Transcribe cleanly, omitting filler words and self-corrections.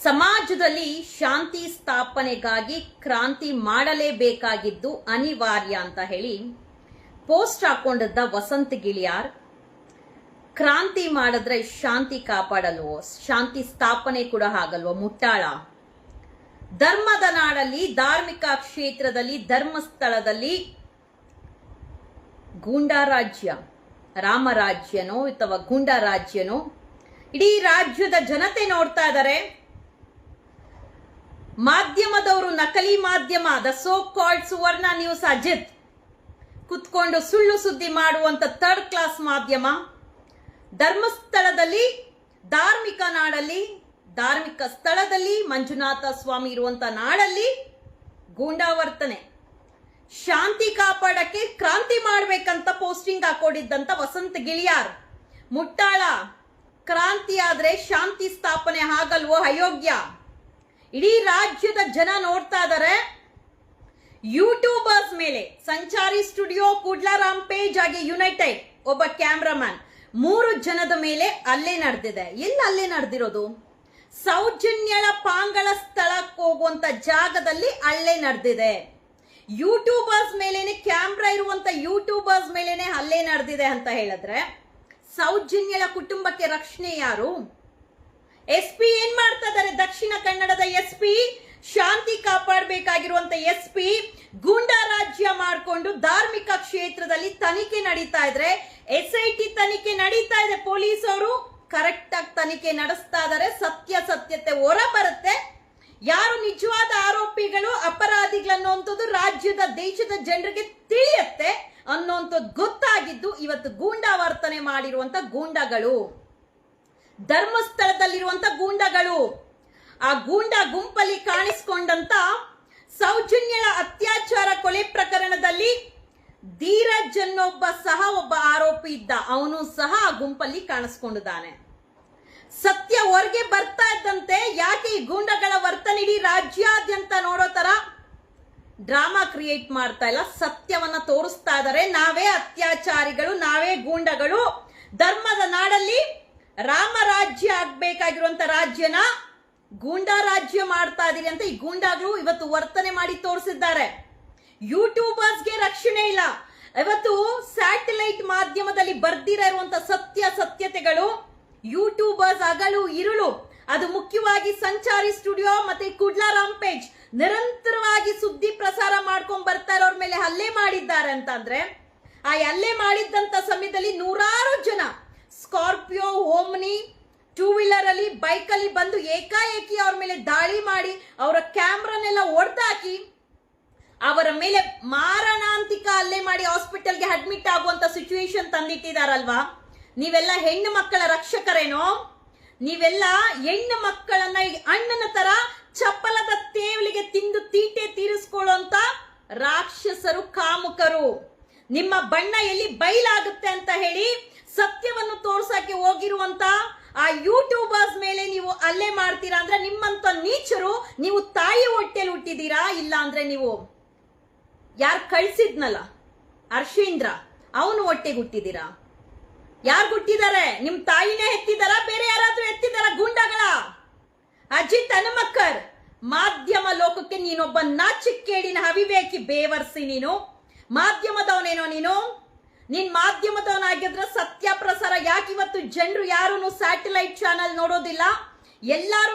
ಸಮಾಜದಲ್ಲಿ ಶಾಂತಿ ಸ್ಥಾಪನೆಗಾಗಿ ಕ್ರಾಂತಿ ಮಾಡಲೇಬೇಕಾಗಿದ್ದು ಅನಿವಾರ್ಯ ಅಂತ ಹೇಳಿ ಪೋಸ್ಟ್ ಹಾಕೊಂಡಿದ್ದ ವಸಂತ್ ಗಿಳಿಯಾರ್. ಕ್ರಾಂತಿ ಮಾಡಿದ್ರೆ ಶಾಂತಿ ಕಾಪಾಡಲ್ವೋ, ಶಾಂತಿ ಸ್ಥಾಪನೆ ಕೂಡ ಆಗಲ್ವೋ? ಮುಟ್ಟಾಳ. ಧರ್ಮದ ನಾಡಲ್ಲಿ, ಧಾರ್ಮಿಕ ಕ್ಷೇತ್ರದಲ್ಲಿ, ಧರ್ಮಸ್ಥಳದಲ್ಲಿ ಗೂಂಡಾರಾಜ್ಯ, ರಾಮರಾಜ್ಯನೋ ಅಥವಾ ಗೂಂಡಾರಾಜ್ಯನೋ ಇಡೀ ರಾಜ್ಯದ ಜನತೆ ನೋಡ್ತಾ ಇದ್ದಾರೆ. ಮಾಧ್ಯಮದವರು, ನಕಲಿ ಮಾಧ್ಯಮ, the so called Suvarna news Ajit ಕುತ್ಕೊಂಡು ಸುಳ್ಳು ಸುದ್ದಿ ಮಾಡುವಂತ ಥರ್ಡ್ ಕ್ಲಾಸ್ ಮಾಧ್ಯಮ, ಧರ್ಮಸ್ಥಳದಲ್ಲಿ, ಧಾರ್ಮಿಕ ನಾಡಲ್ಲಿ, ಧಾರ್ಮಿಕ ಸ್ಥಳದಲ್ಲಿ, ಮಂಜುನಾಥ ಸ್ವಾಮಿ ಇರುವಂತ ನಾಡಲ್ಲಿ ಗೂಂಡಾವರ್ತನೆ, ಶಾಂತಿ ಕಾಪಾಡಕ್ಕೆ ಕ್ರಾಂತಿ ಮಾಡ್ಬೇಕಂತ ಪೋಸ್ಟಿಂಗ್ ಹಾಕೊಂಡಿದ್ದಂತ ವಸಂತ್ ಗಿಳಿಯಾರ್ ಮುಟ್ಟಾಳ. ಕ್ರಾಂತಿ ಆದ್ರೆ ಶಾಂತಿ ಸ್ಥಾಪನೆ ಆಗಲ್ವೋ? ಅಯೋಗ್ಯ. ಇಡೀ ರಾಜ್ಯದ ಜನ ನೋಡ್ತಾ ಇದ್ದಾರೆ. ಯೂಟ್ಯೂಬರ್ಸ್ ಮೇಲೆ ಸಂಚಾರಿ ಸ್ಟುಡಿಯೋ, ಕುಡ್ಲಾರಾಮ್ ಪೇಜ್ ಹಾಗೆ ಯುನೈಟೆಡ್ ಒಬ್ಬ ಕ್ಯಾಮ್ರಾಮನ್ 3 ಜನದ ಮೇಲೆ ಹಲ್ಲೆ ನಡೆದಿದೆ. ಎಲ್ಲಿ ಹಲ್ಲೆ ನಡೆದಿರೋದು? ಸೌಜನ್ಯಳ ಪಾಂಗಳ ಸ್ಥಳಕ್ಕೆ ಹೋಗುವಂತ ಜಾಗದಲ್ಲಿ ಹಲ್ಲೆ ನಡೆದಿದೆ. ಯೂಟ್ಯೂಬರ್ಸ್ ಮೇಲೇನೆ, ಕ್ಯಾಮ್ರಾ ಇರುವಂತ ಯೂಟ್ಯೂಬರ್ಸ್ ಮೇಲೇನೆ ಹಲ್ಲೆ ನಡೆದಿದೆ ಅಂತ ಹೇಳಿದ್ರೆ ಸೌಜನ್ಯಳ ಕುಟುಂಬಕ್ಕೆ ರಕ್ಷಣೆ ಯಾರು? SP ಏನ್ ಮಾಡ್ತಾ ಇದ್ದಾರೆ? ದಕ್ಷಿಣ ಕನ್ನಡದ SP, ಶಾಂತಿ ಕಾಪಾಡಬೇಕಾಗಿರುವಂತ SP ಗೂಂಡಾ ರಾಜ್ಯ ಮಾಡಿಕೊಂಡು ಧಾರ್ಮಿಕ ಕ್ಷೇತ್ರದಲ್ಲಿ ತನಿಖೆ ನಡೀತಾ ಇದ್ರೆ, SIT ತನಿಖೆ ನಡೀತಾ ಇದೆ. ಪೊಲೀಸ್ ಅವರು ಕರೆಕ್ಟ್ ಆಗಿ ತನಿಖೆ ನಡೆಸ್ತಾ ಇದ್ದಾರೆ. ಸತ್ಯತೆ ಹೊರ ಬರುತ್ತೆ. ಯಾರು ನಿಜವಾದ ಆರೋಪಿಗಳು, ಅಪರಾಧಿಗಳನ್ನುವಂಥದ್ದು ರಾಜ್ಯದ, ದೇಶದ ಜನರಿಗೆ ತಿಳಿಯುತ್ತೆ ಅನ್ನುವಂಥದ್ದು ಗೊತ್ತಾಗಿದ್ದು ಇವತ್ತು ಗೂಂಡಾ ವರ್ತನೆ ಮಾಡಿರುವಂತ ಗೂಂಡಗಳು, ಧರ್ಮಸ್ಥಳದಲ್ಲಿರುವಂತ ಗೂಂಡಗಳು. ಆ ಗೂಂಡಾ ಗುಂಪಲ್ಲಿ ಕಾಣಿಸಿಕೊಂಡಂತ ಸೌಜನ್ಯಳ ಅತ್ಯಾಚಾರ ಕೊಲೆ ಪ್ರಕರಣದಲ್ಲಿ ಧೀರಜ್ ಒಬ್ಬ ಆರೋಪಿ ಇದ್ದ. ಅವನು ಸಹ ಆ ಗುಂಪಲ್ಲಿ ಕಾಣಿಸ್ಕೊಂಡಿದ್ದಾನೆ. ಸತ್ಯ ಹೊರಗೆ ಬರ್ತಾ ಇದ್ದಂತೆ ಯಾಕೆ ಈ ಗೂಂಡಗಳ ವರ್ತನೆ ಇಡೀ ರಾಜ್ಯಾದ್ಯಂತ ನೋಡೋ ತರ ಡ್ರಾಮಾ ಕ್ರಿಯೇಟ್ ಮಾಡ್ತಾ ಇಲ್ಲ, ಸತ್ಯವನ್ನ ತೋರಿಸ್ತಾ ಇದ್ದಾರೆ. ನಾವೇ ಅತ್ಯಾಚಾರಿಗಳು, ನಾವೇ ಗೂಂಡಗಳು, ಧರ್ಮದ ನಾಡಲ್ಲಿ ರಾಮರಾಜ್ಯ ಆಗ್ಬೇಕಾಗಿರುವಂತ ರಾಜ್ಯನ ಗೂಂಡಾ ರಾಜ್ಯ ಮಾಡ್ತಾ ಇದೀರಿ ಅಂತ ಈ ಗೂಂಡಾಗಳು ಇವತ್ತು ವರ್ತನೆ ಮಾಡಿ ತೋರಿಸಿದ್ದಾರೆ. ಯೂಟ್ಯೂಬರ್ಸ್ಗೆ ರಕ್ಷಣೆ ಇಲ್ಲ. ಇವತ್ತು ಸ್ಯಾಟಲೈಟ್ ಮಾಧ್ಯಮದಲ್ಲಿ ಬರ್ದಿರುವಂತ ಸತ್ಯತೆಗಳು ಯೂಟ್ಯೂಬರ್ಸ್ ಹಗಲು ಇರುಳು, ಅದು ಮುಖ್ಯವಾಗಿ ಸಂಚಾರಿ ಸ್ಟುಡಿಯೋ ಮತ್ತೆ ಕುಡ್ಲಾರಾಮ್ ಪೇಜ್ ನಿರಂತರವಾಗಿ ಸುದ್ದಿ ಪ್ರಸಾರ ಮಾಡ್ಕೊಂಡ್ ಬರ್ತಾ ಇರೋರ್ ಮೇಲೆ ಹಲ್ಲೆ ಮಾಡಿದ್ದಾರೆ ಅಂತಂದ್ರೆ, ಆ ಹಲ್ಲೆ ಮಾಡಿದ್ದಂತ ಸಮಯದಲ್ಲಿ ನೂರಾರು ಜನ ಸ್ಕಾರ್ಪಿಯೋ, ಓಮ್ನಿ, 2 ವೀಲರ್ ಅಲ್ಲಿ, ಬೈಕ್ ಅಲ್ಲಿ ಬಂದು ಏಕಾಏಕಿ ಅವ್ರ ಮೇಲೆ ದಾಳಿ ಮಾಡಿ ಅವರ ಕ್ಯಾಮ್ರಾನೆಲ್ಲ ಒಡೆದಾಕಿ ಅವರ ಮೇಲೆ ಮಾರಣಾಂತಿಕ ಹಲ್ಲೆ ಮಾಡಿ ಹಾಸ್ಪಿಟಲ್ಗೆ ಅಡ್ಮಿಟ್ ಆಗುವಂತ ಸಿಚುವೇಶನ್ ತಂದಿಟ್ಟಿದಾರಲ್ವಾ? ನೀವೆಲ್ಲ ಹೆಣ್ಣು ಮಕ್ಕಳ ರಕ್ಷಕರೇನೋ? ನೀವೆಲ್ಲ ಹೆಣ್ಣು ಮಕ್ಕಳನ್ನ ಅಣ್ಣನ ತರ ಚಪ್ಪಲದ ತೇವಲಿಗೆ ತಿಂದು ತೀಟೆ ತೀರಿಸ್ಕೊಳ್ಳುವಂತ ರಾಕ್ಷಸರು, ಕಾಮುಕರು. ನಿಮ್ಮ ಬಣ್ಣ ಎಲ್ಲಿ ಬಯಲಾಗುತ್ತೆ ಅಂತ ಹೇಳಿ ಸತ್ಯವನ್ನು ತೋರ್ಸಕ್ಕೆ ಹೋಗಿರುವಂತ ಆ ಯೂಟ್ಯೂಬರ್ಸ್ ಮೇಲೆ ನೀವು ಹಲ್ಲೆ ಮಾಡ್ತೀರಾ ಅಂದ್ರೆ ನಿಮ್ಮಂತ ನೀಚರು, ನೀವು ತಾಯಿ ಹೊಟ್ಟೆಲಿ ಹುಟ್ಟಿದೀರಾ? ಇಲ್ಲ ಅಂದ್ರೆ ನೀವು ಯಾರು ಕಳ್ಸಿದ್ನಲ್ಲ ಹರ್ಷೇಂದ್ರ, ಅವನು ಹೊಟ್ಟೆಗೆ ಹುಟ್ಟಿದೀರಾ? ಯಾರು ಹುಟ್ಟಿದ್ದಾರೆ? ನಿಮ್ ತಾಯಿನೇ ಎತ್ತಿದಾರ? ಬೇರೆ ಯಾರಾದ್ರೂ ಎತ್ತಿದಾರ? ಗೂಂಡಾಗಳ ಅಜಿತ್ ಹನುಮಕ್ಕರ್, ಮಾಧ್ಯಮ ಲೋಕಕ್ಕೆ ನೀನೊಬ್ಬ ನಾಚಿಕ್ಕೇಡಿನ ಅವಿವೇಕಿ, ಬೇವರ್ಸಿ. ನೀನು ಮಾಧ್ಯಮದವನೇನೋ? ನೀನ್ ಮಾಧ್ಯಮದವನಾಗಿದ್ರೆ ಸತ್ಯ ಪ್ರಸಾರ ಯಾಕೆ ಇವತ್ತು ಜನರು ಯಾರು ಸ್ಯಾಟಲೈಟ್ ಚಾನಲ್ ನೋಡೋದಿಲ್ಲ? ಎಲ್ಲಾರು